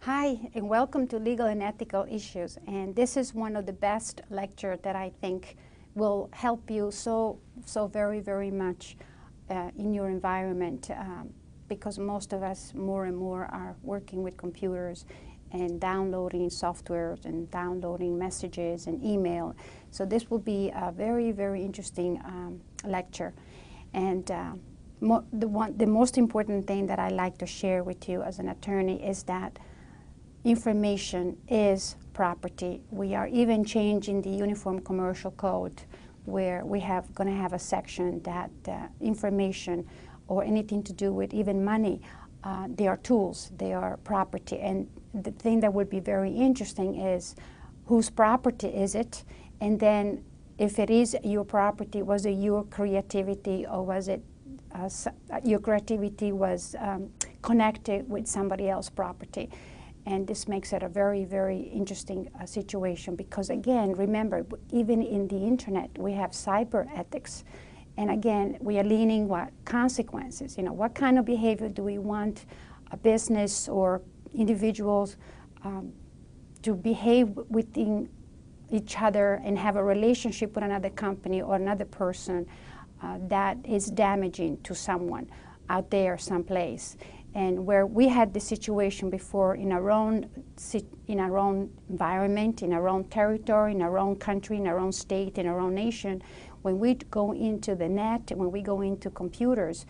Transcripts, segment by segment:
Hi, and welcome to Legal and Ethical Issues. And this is one of the best lectures that I think will help you so very, very much in your environment because most of us more and more are working with computers and downloading softwares and downloading messages and email. So this will be a very, very interesting lecture. And the most important thing that I like to share with you as an attorney is that information is property. We are even changing the Uniform Commercial Code where we have going to have a section that information or anything to do with even money, they are tools, they are property. And the thing that would be very interesting is whose property is it? And then if it is your property, was it your creativity or was it your creativity was connected with somebody else's property? And this makes it a very, very interesting situation because, again, remember, even in the internet, we have cyber ethics. And again, we are leaning what consequences, what kind of behavior do we want a business or individuals to behave within each other and have a relationship with another company or another person that is damaging to someone out there someplace. And where we had the situation before in our own environment, in our own territory, in our own country, in our own state, in our own nation, when we go into the net, when we go into computers,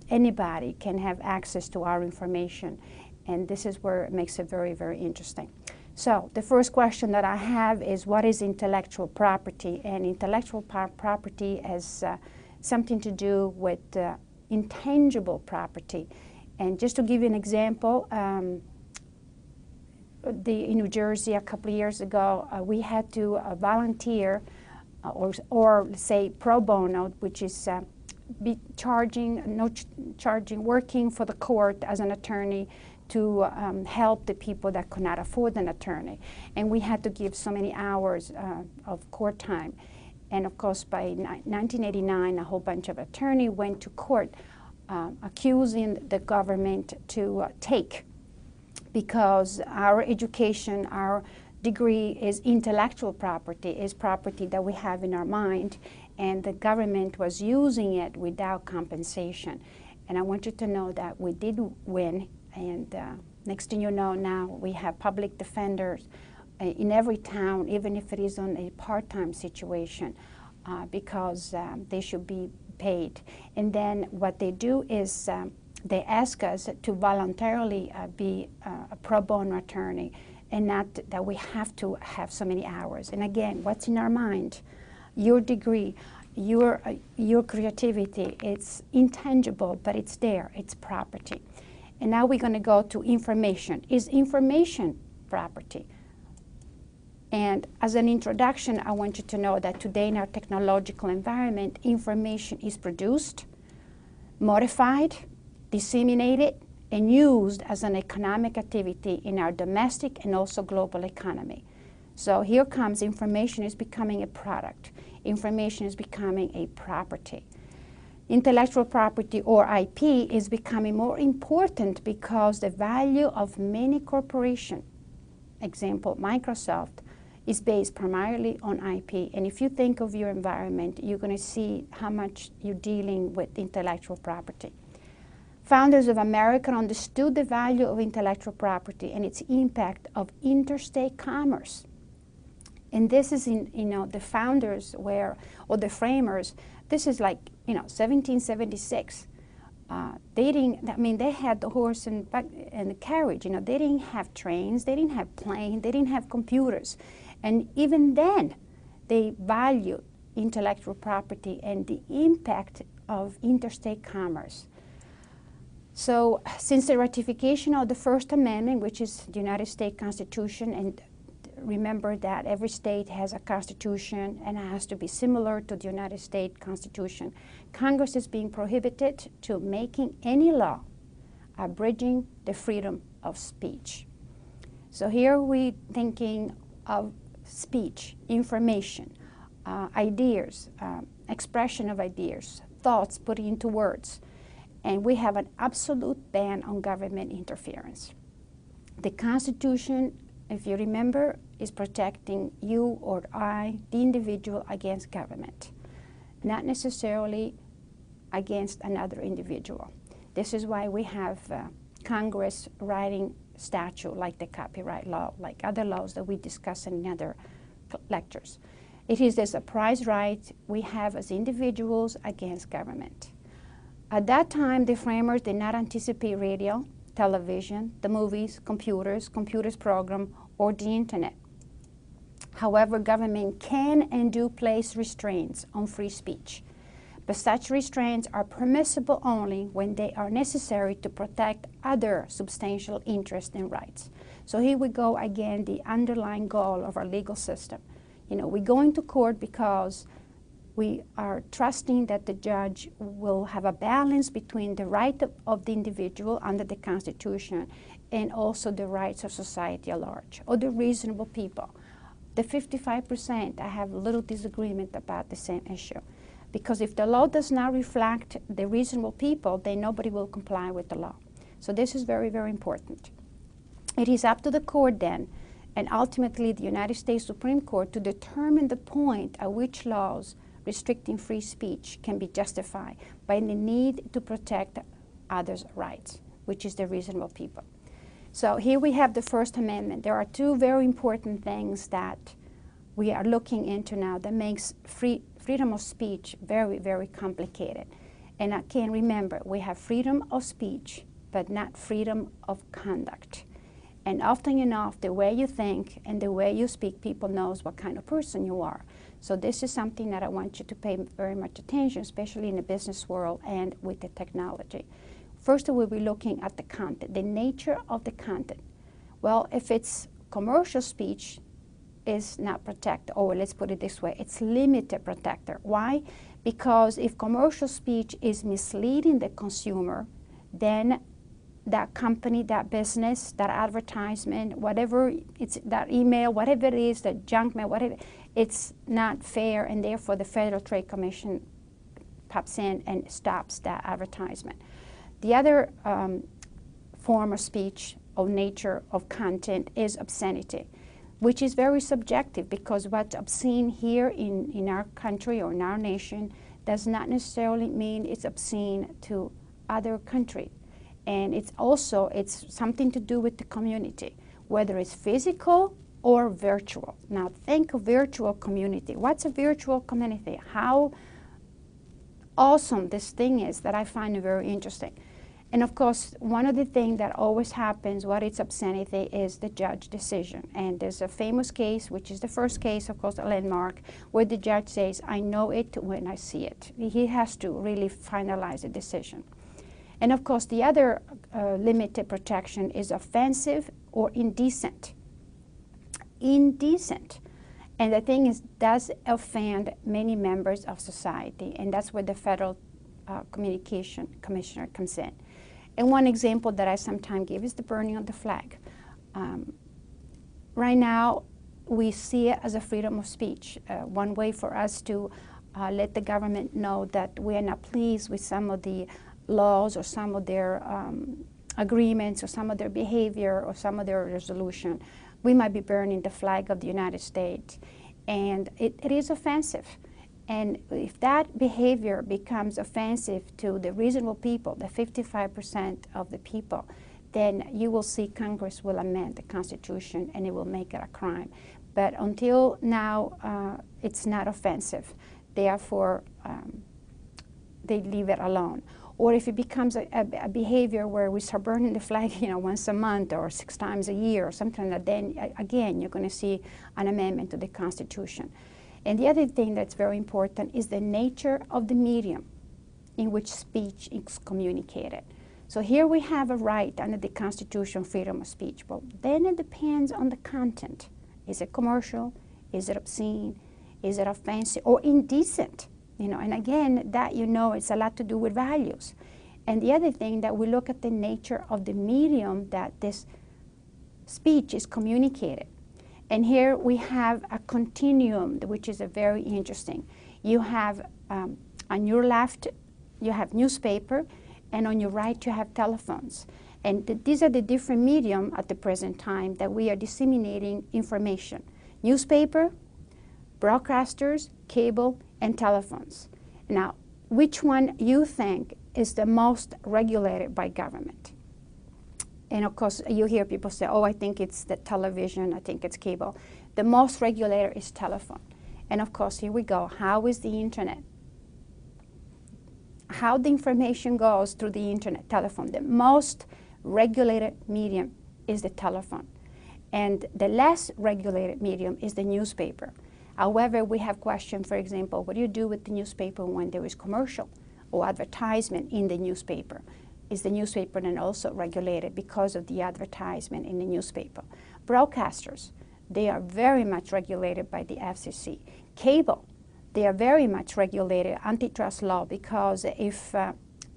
anybody can have access to our information. And this is where it makes it very, very interesting. So the first question that I have is, what is intellectual property? And intellectual property has something to do with intangible property. And just to give you an example, in New Jersey a couple of years ago, we had to volunteer or say pro bono, which is working for the court as an attorney to help the people that could not afford an attorney. And we had to give so many hours of court time. And of course, by 1989, a whole bunch of attorneys went to court accusing the government to take, because our education, our degree is intellectual property, is property that we have in our mind, and the government was using it without compensation. And I want you to know that we did win, and next thing you know, now we have public defenders in every town, even if it is on a part-time situation, because they should be paid. And then what they do is they ask us to voluntarily be a pro bono attorney, and not that we have to have so many hours. And again, what's in our mind? Your degree, your creativity, it's intangible, but it's there, it's property. And now we're going to go to information. Is information property? And as an introduction, I want you to know that today in our technological environment, information is produced, modified, disseminated, and used as an economic activity in our domestic and also global economy. So here comes information is becoming a product. Information is becoming a property. Intellectual property, or IP, is becoming more important because the value of many corporations, example Microsoft, is based primarily on IP. And if you think of your environment, you're going to see how much you're dealing with intellectual property. Founders of America understood the value of intellectual property and its impact of interstate commerce. And this is the founders or the framers, this is like, 1776. They had the horse and the carriage, they didn't have trains, they didn't have planes, they didn't have computers. And even then, they valued intellectual property and the impact of interstate commerce. So since the ratification of the First Amendment, which is the United States Constitution, and remember that every state has a constitution and it has to be similar to the United States Constitution, Congress is being prohibited to making any law abridging the freedom of speech. So here we're thinking of speech, information, ideas, expression of ideas, thoughts put into words. And we have an absolute ban on government interference. The Constitution, if you remember, is protecting you or I, the individual, against government, not necessarily against another individual. This is why we have Congress writing statute like the copyright law, like other laws that we discuss in other lectures. It is the surprise right we have as individuals against government. At that time, the framers did not anticipate radio, television, the movies, computers program, or the internet. However, government can and do place restraints on free speech, but such restraints are permissible only when they are necessary to protect other substantial interests and rights. So here we go again, the underlying goal of our legal system. You know, we go into court because we are trusting that the judge will have a balance between the right of the individual under the Constitution and also the rights of society at large, or the reasonable people. The 55%, I have a little disagreement about the same issue. Because if the law does not reflect the reasonable people, then nobody will comply with the law. So this is very, very important. It is up to the court then, and ultimately the United States Supreme Court, to determine the point at which laws restricting free speech can be justified by the need to protect others' rights, which is the reasonable people. So here we have the First Amendment. There are two very important things that we are looking into now that makes freedom of speech very, very complicated. And again, remember, we have freedom of speech, but not freedom of conduct. And often enough, the way you think and the way you speak, people knows what kind of person you are. So this is something that I want you to pay very much attention, especially in the business world and with the technology. First, we'll be looking at the content, the nature of the content. Well, if it's commercial speech, is not protected, or let's put it this way, it's limited protector. Why? Because if commercial speech is misleading the consumer, then that company, that business, that advertisement, whatever, it's that email, whatever it is, that junk mail, whatever, it's not fair, and therefore the Federal Trade Commission pops in and stops that advertisement. The other form of speech, of nature, of content is obscenity, which is very subjective, because what's obscene here in our country or in our nation does not necessarily mean it's obscene to other countries. And it's something to do with the community, whether it's physical or virtual. Now think of virtual community. What's a virtual community? How awesome this thing is that I find it very interesting. And of course, one of the things that always happens, what is obscenity, is the judge decision. And there's a famous case, which is the first case, of course, a landmark, where the judge says, I know it when I see it. He has to really finalize the decision. And of course, the other limited protection is offensive or indecent. Indecent. And the thing is, does offend many members of society, and that's where the Federal Communication Commissioner comes in. And one example that I sometimes give is the burning of the flag. Right now, we see it as a freedom of speech. One way for us to let the government know that we are not pleased with some of the laws or some of their agreements or some of their behavior or some of their resolution, we might be burning the flag of the United States. And it is offensive. And if that behavior becomes offensive to the reasonable people, the 55% of the people, then you will see Congress will amend the Constitution and it will make it a crime. But until now, it's not offensive. Therefore, they leave it alone. Or if it becomes a behavior where we start burning the flag, once a month or 6 times a year or something like that, then again, you're going to see an amendment to the Constitution. And the other thing that's very important is the nature of the medium in which speech is communicated. So here we have a right under the Constitution, freedom of speech. But then it depends on the content. Is it commercial? Is it obscene? Is it offensive or indecent? And again, that it's a lot to do with values. And the other thing that we look at the nature of the medium that this speech is communicated. And here we have a continuum, which is a very interesting. You have, on your left, you have newspaper, and on your right, you have telephones. And these are the different medium at the present time that we are disseminating information. Newspaper, broadcasters, cable, and telephones. Now, which one you think is the most regulated by government? And of course, you hear people say, oh, I think it's the television, I think it's cable. The most regulated is telephone. And of course, here we go. How is the internet? How the information goes through the internet, telephone. The most regulated medium is the telephone. And the less regulated medium is the newspaper. However, we have questions, for example, what do you do with the newspaper when there is commercial or advertisement in the newspaper? Is the newspaper then also regulated because of the advertisement in the newspaper? Broadcasters, they are very much regulated by the FCC. Cable, they are very much regulated, antitrust law, because if,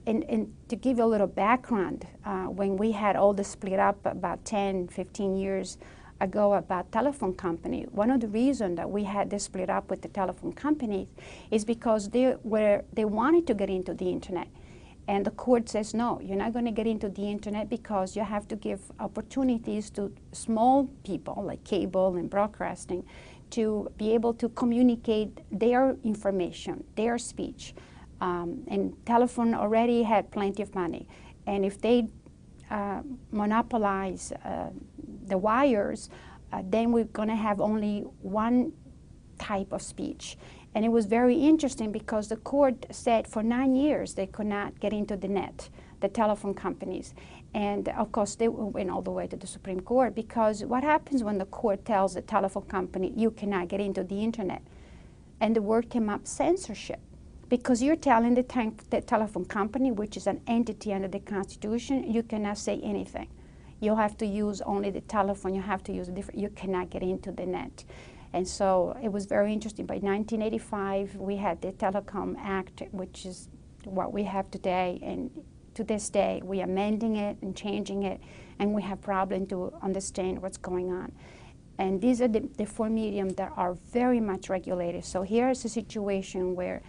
and to give you a little background, when we had all the split up about 10, 15 years ago about telephone company, one of the reasons that we had this split up with the telephone companies is because they wanted to get into the internet. And the court says, no, you're not going to get into the internet because you have to give opportunities to small people like cable and broadcasting to be able to communicate their information, their speech. And telephone already had plenty of money. And if they monopolize the wires, then we're going to have only one type of speech. And it was very interesting because the court said for 9 years they could not get into the net, the telephone companies. And of course they went all the way to the Supreme Court, because what happens when the court tells the telephone company you cannot get into the internet? And the word came up, censorship. Because you're telling the telephone company, which is an entity under the Constitution, you cannot say anything. You have to use only the telephone, you have to use a different, you cannot get into the net. And so it was very interesting. By 1985, we had the Telecom Act, which is what we have today. And to this day, we are amending it and changing it, and we have problem to understand what's going on. And these are the four mediums that are very much regulated. So here is a situation where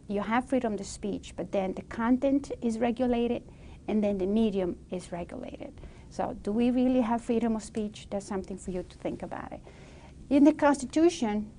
you have freedom of speech, but then the content is regulated, and then the medium is regulated. So do we really have freedom of speech? That's something for you to think about it. In the Constitution,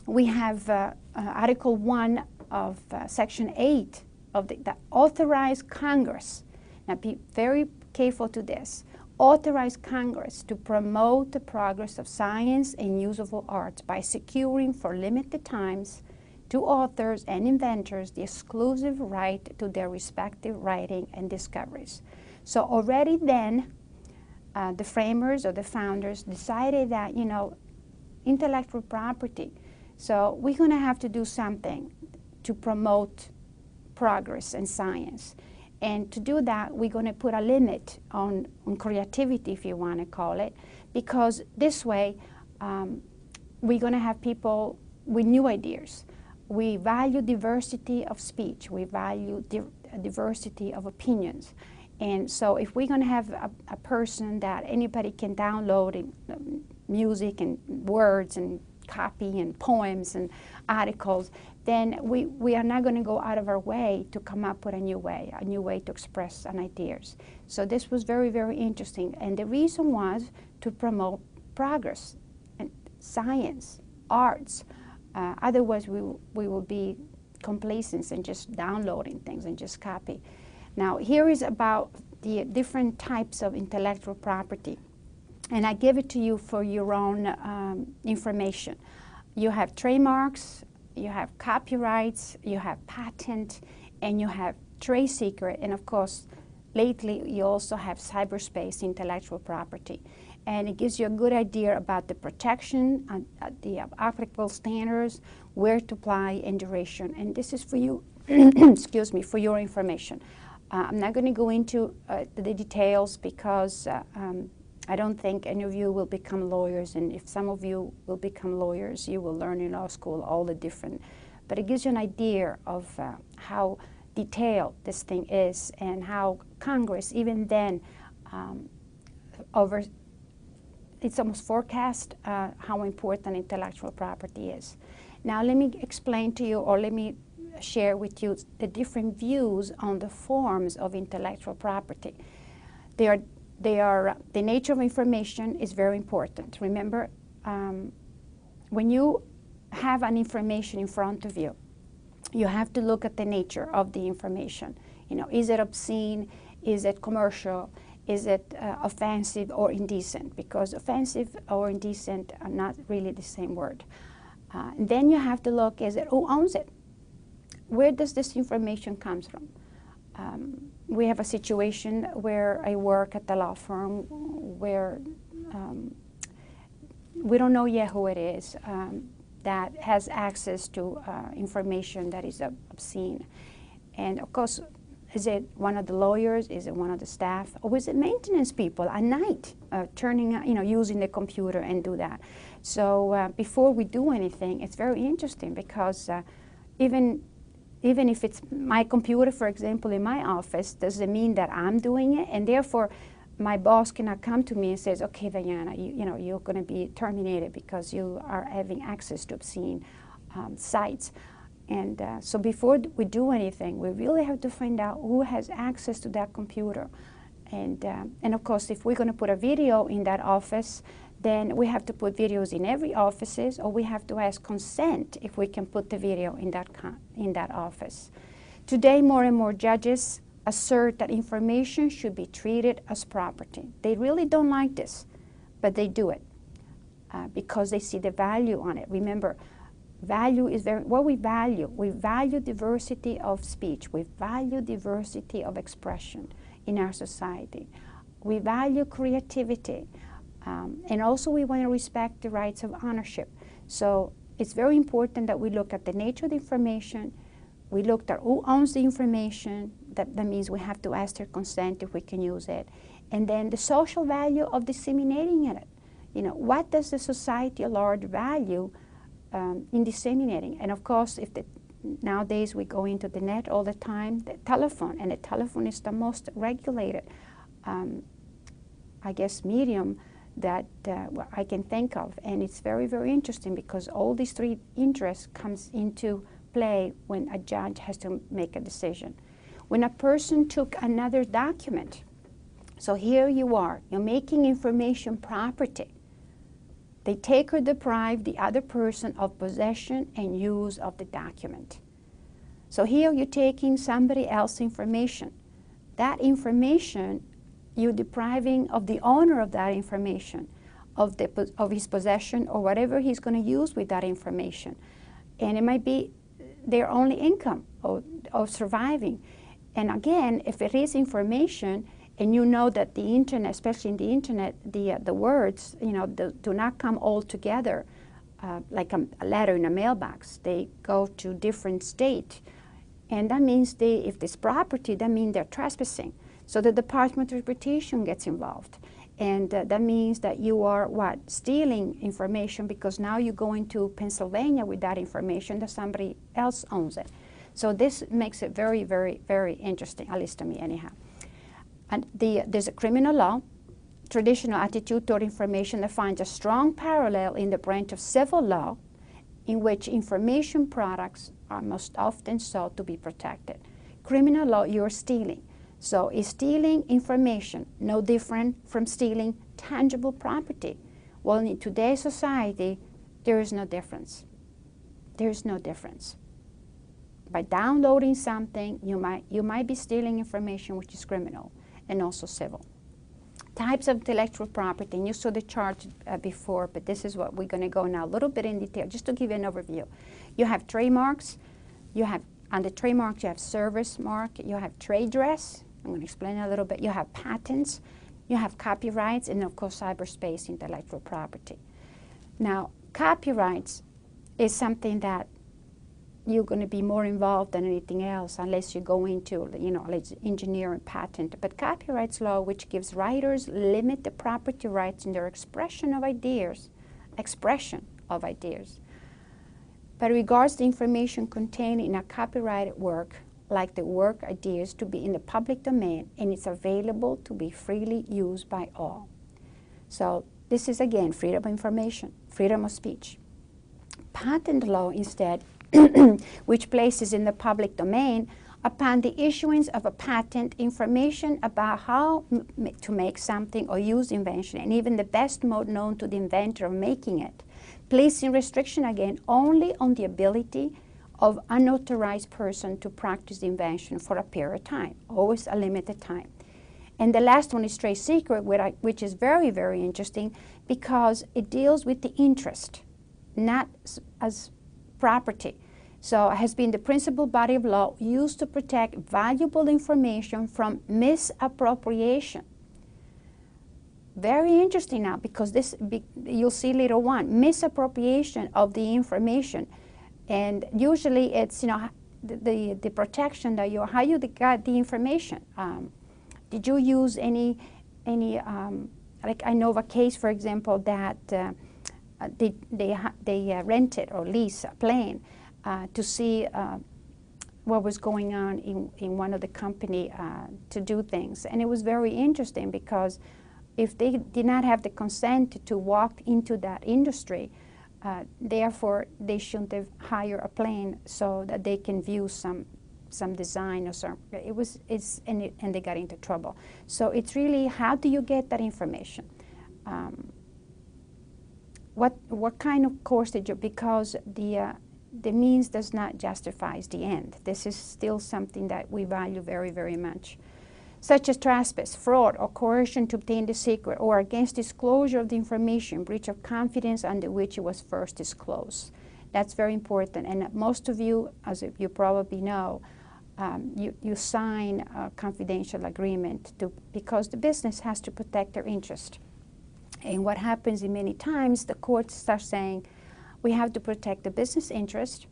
we have Article 1 of Section 8 of that authorize Congress. Now be very careful to this. Authorize Congress to promote the progress of science and usable arts by securing for limited times to authors and inventors the exclusive right to their respective writing and discoveries. So already then, the framers or the founders decided that, you know, intellectual property. So we're going to have to do something to promote progress in science. And to do that, we're going to put a limit on creativity, if you want to call it, because this way we're going to have people with new ideas. We value diversity of speech. We value diversity of opinions. And so if we're going to have a person that anybody can download music and words and copy and poems and articles, then we are not going to go out of our way to come up with a new way to express an ideas. So this was very, very interesting. And the reason was to promote progress and science, arts. Otherwise, we will be complacent and just downloading things and just copy. Now, here is about the different types of intellectual property. And I give it to you for your own information. You have trademarks, you have copyrights, you have patent, and you have trade secret. And of course, lately, you also have cyberspace intellectual property. And it gives you a good idea about the protection, the applicable standards, where to apply, and duration. And this is for you, excuse me, for your information. I'm not going to go into the details because I don't think any of you will become lawyers, and if some of you will become lawyers, you will learn in law school all the different, but it gives you an idea of how detailed this thing is and how Congress, even then, it's almost forecast how important intellectual property is. Now let me explain to you, or let me share with you the different views on the forms of intellectual property. the nature of information is very important. Remember, when you have an information in front of you, you have to look at the nature of the information. You know, is it obscene? Is it commercial? Is it offensive or indecent? Because offensive or indecent are not really the same word. And then you have to look, is it, who owns it? Where does this information come from? We have a situation where I work at the law firm where we don't know yet who it is that has access to information that is obscene. And of course, is it one of the lawyers? Is it one of the staff? Or is it maintenance people at night using the computer and do that? So before we do anything, it's very interesting because even if it's my computer, for example, in my office, doesn't mean that I'm doing it, and therefore my boss cannot come to me and says, okay, Diana, you're going to be terminated because you are having access to obscene sites. And so before we do anything, we really have to find out who has access to that computer. And of course, if we're going to put a video in that office, then we have to put videos in every offices, or we have to ask consent if we can put the video in that office. Today, more and more judges assert that information should be treated as property. They really don't like this, but they do it because they see the value on it. Remember, value is what we value. We value diversity of speech. We value diversity of expression in our society. We value creativity. And also we want to respect the rights of ownership. So it's very important that we look at the nature of the information. We looked at who owns the information. That means we have to ask their consent if we can use it. And then the social value of disseminating it. You know, what does the society at large value in disseminating? And of course, nowadays we go into the net all the time, the telephone, and the telephone is the most regulated, I guess, medium that I can think of. And it's very, very interesting because all these three interests comes into play when a judge has to make a decision. When a person took another document, so here you are, you're making information property. They take or deprive the other person of possession and use of the document. So here you're taking somebody else's information. That information you're depriving of the owner of that information, of his possession or whatever he's going to use with that information. And it might be their only income of surviving. And again, if it is information, and you know that the internet, especially in the internet, the words, do not come all together like a letter in a mailbox. They go to different state. And that means if this property, that means they're trespassing. So the Department of Transportation gets involved. And that means that you are, stealing information because now you go into Pennsylvania with that information that somebody else owns it. So this makes it very, very, very interesting, at least to me anyhow. And there's a criminal law, traditional attitude toward information that finds a strong parallel in the branch of civil law in which information products are most often sought to be protected. Criminal law, you're stealing. So is stealing information no different from stealing tangible property? Well, in today's society, there is no difference. There is no difference. By downloading something, you might be stealing information which is criminal and also civil. Types of intellectual property, and you saw the chart before, but this is what we're going to go now a little bit in detail, just to give you an overview. You have trademarks, under trademarks you have service mark, you have trade dress, I'm going to explain a little bit, you have patents, you have copyrights, and of course cyberspace intellectual property. Now, copyrights is something that you're going to be more involved than anything else unless you go into, like engineer and patent. But copyrights law, which gives writers limited property rights in their expression of ideas. But regards the information contained in a copyrighted work, like the work ideas, to be in the public domain, and it's available to be freely used by all. So this is, again, freedom of information, freedom of speech. Patent law, instead, which places in the public domain upon the issuance of a patent, information about how to make something or use the invention, and even the best mode known to the inventor of making it, placing restriction again only on the ability of unauthorized person to practice the invention for a period of time, always a limited time. And the last one is trade secret, which is very, very interesting because it deals with the interest, not as property. So it has been the principal body of law used to protect valuable information from misappropriation. Very interesting now, because this, you'll see later on, misappropriation of the information. And usually it's, you know, the protection that you, how you got the information. Did you use any like I know of a case, for example, that they rented or leased a plane to see what was going on in one of the company to do things. And it was very interesting because if they did not have the consent to walk into that industry, therefore they shouldn't have hired a plane so that they can view some design or some. And they got into trouble. So it's really, how do you get that information? What kind of course did you? Because the means does not justify the end. This is still something that we value very, very much. Such as trespass, fraud, or coercion to obtain the secret, or against disclosure of the information, breach of confidence under which it was first disclosed. That's very important. And most of you, as you probably know, you sign a confidential agreement because the business has to protect their interest. And what happens in many times, the courts start saying, we have to protect the business interest,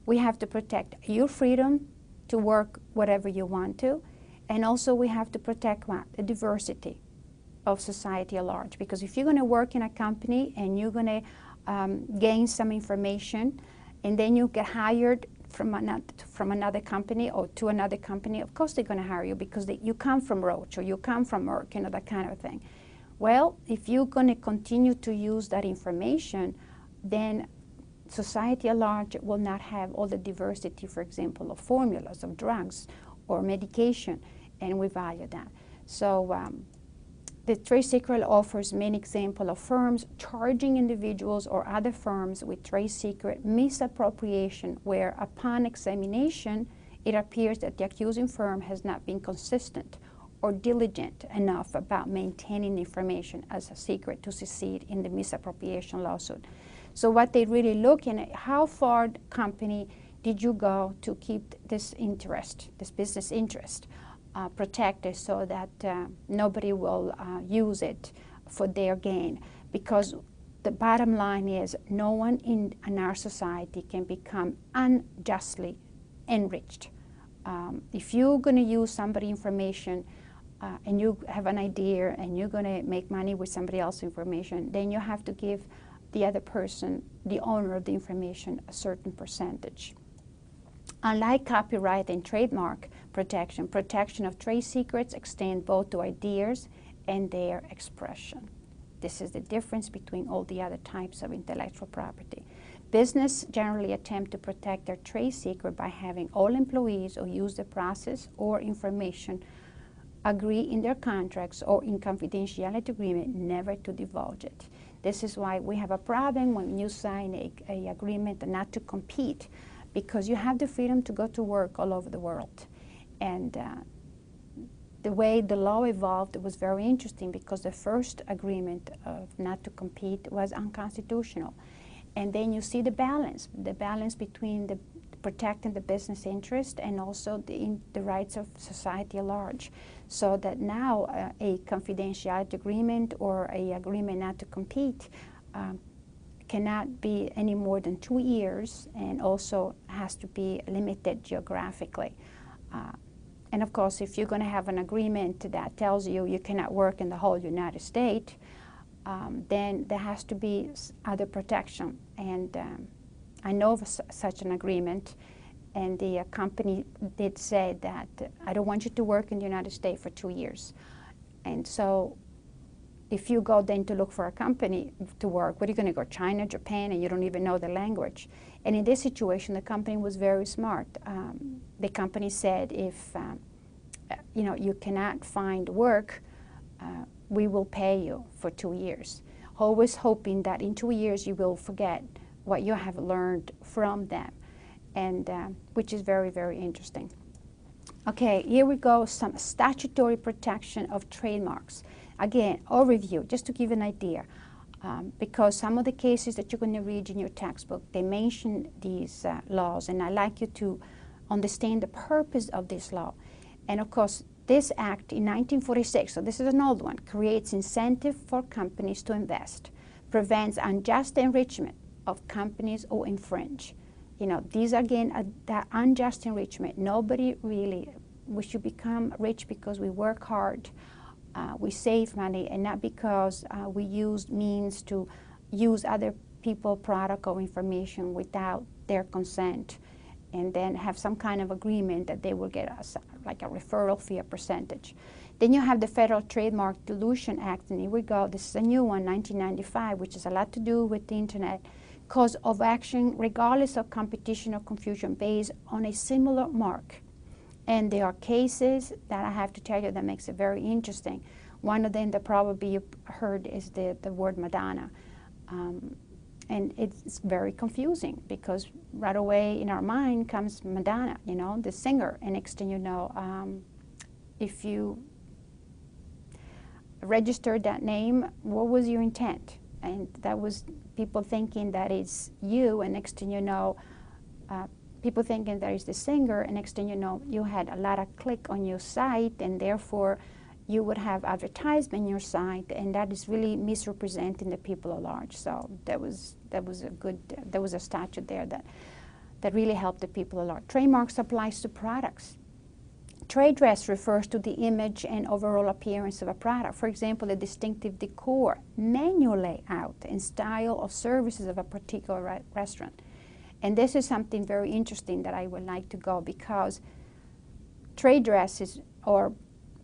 we have to protect your freedom to work whatever you want to, and also we have to protect what? The diversity of society at large. Because if you're going to work in a company and you're going to gain some information, and then you get hired from another company or to another company, of course they're going to hire you because you come from Roche or you come from Merck, you know, that kind of thing. Well, if you're going to continue to use that information, then society at large will not have all the diversity, for example, of formulas, of drugs, or medication, and we value that. So the trade secret offers many examples of firms charging individuals or other firms with trade secret misappropriation, where upon examination, it appears that the accusing firm has not been consistent or diligent enough about maintaining information as a secret to succeed in the misappropriation lawsuit. So what they really look at, how far the company did you go to keep this interest, this business interest, protected so that nobody will use it for their gain. Because the bottom line is no one in our society can become unjustly enriched. If you're going to use somebody's information and you have an idea and you're going to make money with somebody else's information, then you have to give the other person, the owner of the information, a certain percentage. Unlike copyright and trademark protection, protection of trade secrets extend both to ideas and their expression. This is the difference between all the other types of intellectual property. Business generally attempt to protect their trade secret by having all employees who use the process or information agree in their contracts or in confidentiality agreement never to divulge it. This is why we have a problem when you sign an agreement not to compete, because you have the freedom to go to work all over the world. And the way the law evolved was very interesting, because the first agreement of not to compete was unconstitutional. And then you see the balance between the protecting the business interest and also the rights of society at large. So that now a confidentiality agreement or an agreement not to compete cannot be any more than 2 years, and also has to be limited geographically. And of course, if you're going to have an agreement that tells you you cannot work in the whole United States, then there has to be other protection. And I know of such an agreement, and the company did say that I don't want you to work in the United States for 2 years. And so if you go then to look for a company to work, what are you going to go, China, Japan, and you don't even know the language? And in this situation, the company was very smart. The company said, if you cannot find work, we will pay you for 2 years. Always hoping that in 2 years you will forget what you have learned from them, and which is very, very interesting. Okay, here we go, some statutory protection of trademarks. Again, overview, just to give an idea, because some of the cases that you're going to read in your textbook, they mention these laws, and I'd like you to understand the purpose of this law. And of course, this act in 1946, so this is an old one, creates incentive for companies to invest, prevents unjust enrichment of companies who infringe. These again, that unjust enrichment. Nobody really, we should become rich because we work hard, we save money, and not because we use means to use other people's product or information without their consent, and then have some kind of agreement that they will get us like a referral fee, a percentage. Then you have the Federal Trademark Dilution Act, and here we go. This is a new one, 1995, which has a lot to do with the internet. Cause of action regardless of competition or confusion based on a similar mark. And there are cases that I have to tell you that makes it very interesting. One of them that probably you heard is the word Madonna. And it's very confusing because right away in our mind comes Madonna, the singer. And next thing you know, if you registered that name, what was your intent? And that was people thinking that it's you, and next thing you know, people thinking that it's the singer, and next thing you know, you had a lot of click on your site, and therefore you would have advertisement on your site, and that is really misrepresenting the people at large. So that was a statute there that really helped the people at large. Trademarks applies to products. Trade dress refers to the image and overall appearance of a product. For example, the distinctive decor, menu layout, and style of services of a particular restaurant. And this is something very interesting that I would like to go, because trade dresses or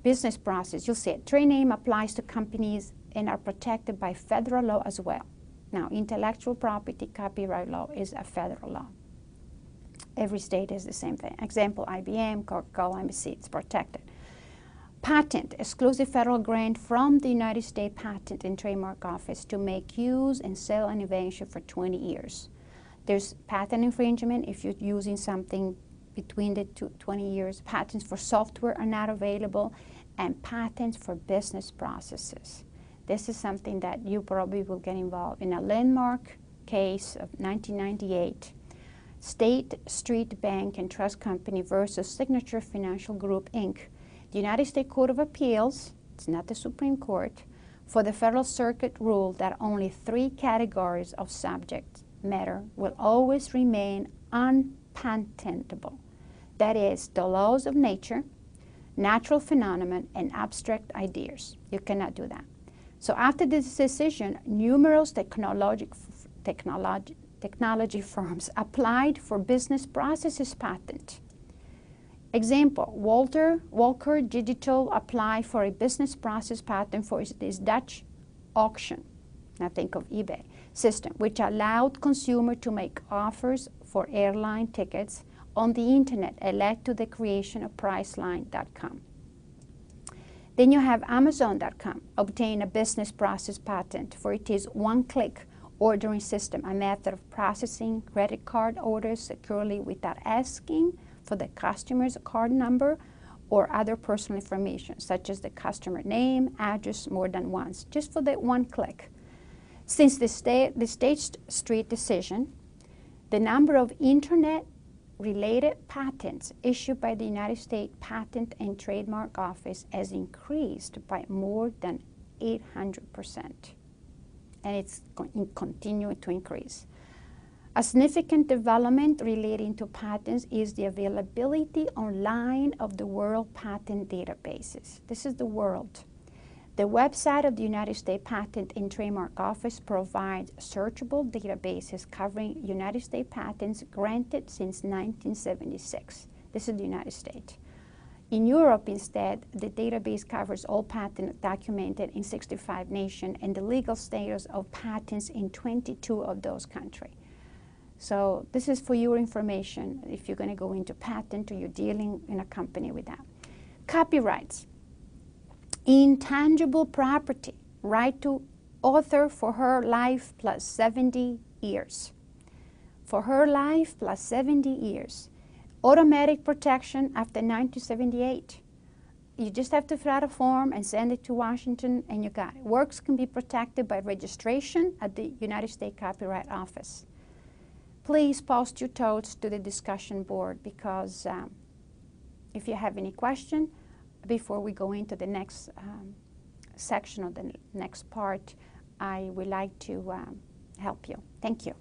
business process, you'll see it. Trade name applies to companies and are protected by federal law as well. Now, intellectual property copyright law is a federal law. Every state is the same thing. Example, IBM, Coca-Cola, MSC, it's protected. Patent, exclusive federal grant from the United States Patent and Trademark Office to make, use, and sell an invention for 20 years. There's patent infringement if you're using something between the 20 years. Patents for software are not available, and patents for business processes. This is something that you probably will get involved in. A landmark case of 1998. State Street Bank and Trust Company versus Signature Financial Group, Inc. The United States Court of Appeals, it's not the Supreme Court, for the Federal Circuit ruled that only 3 categories of subject matter will always remain unpatentable. That is, the laws of nature, natural phenomena, and abstract ideas. You cannot do that. So after this decision, numerous technology firms applied for business processes patent. Example, Walker Digital applied for a business process patent for this Dutch auction, now think of eBay, system, which allowed consumers to make offers for airline tickets on the internet and led to the creation of Priceline.com. Then you have Amazon.com, obtain a business process patent for it is one-click ordering system, a method of processing credit card orders securely without asking for the customer's card number or other personal information, such as the customer name, address more than once, just for the one click. Since the State Street decision, the number of internet-related patents issued by the United States Patent and Trademark Office has increased by more than 800%. And it's continuing to increase. A significant development relating to patents is the availability online of the World Patent Databases. This is the world. The website of the United States Patent and Trademark Office provides searchable databases covering United States patents granted since 1976. This is the United States. In Europe, instead, the database covers all patents documented in 65 nations and the legal status of patents in 22 of those countries. So this is for your information if you're going to go into patent or you're dealing in a company with that. Copyrights. Intangible property, right to author for her life plus 70 years. For her life plus 70 years. Automatic protection after 1978. You just have to fill out a form and send it to Washington and you got it. Works can be protected by registration at the United States Copyright Office. Please post your thoughts to the discussion board because if you have any question, before we go into the next section or the next part, I would like to help you. Thank you.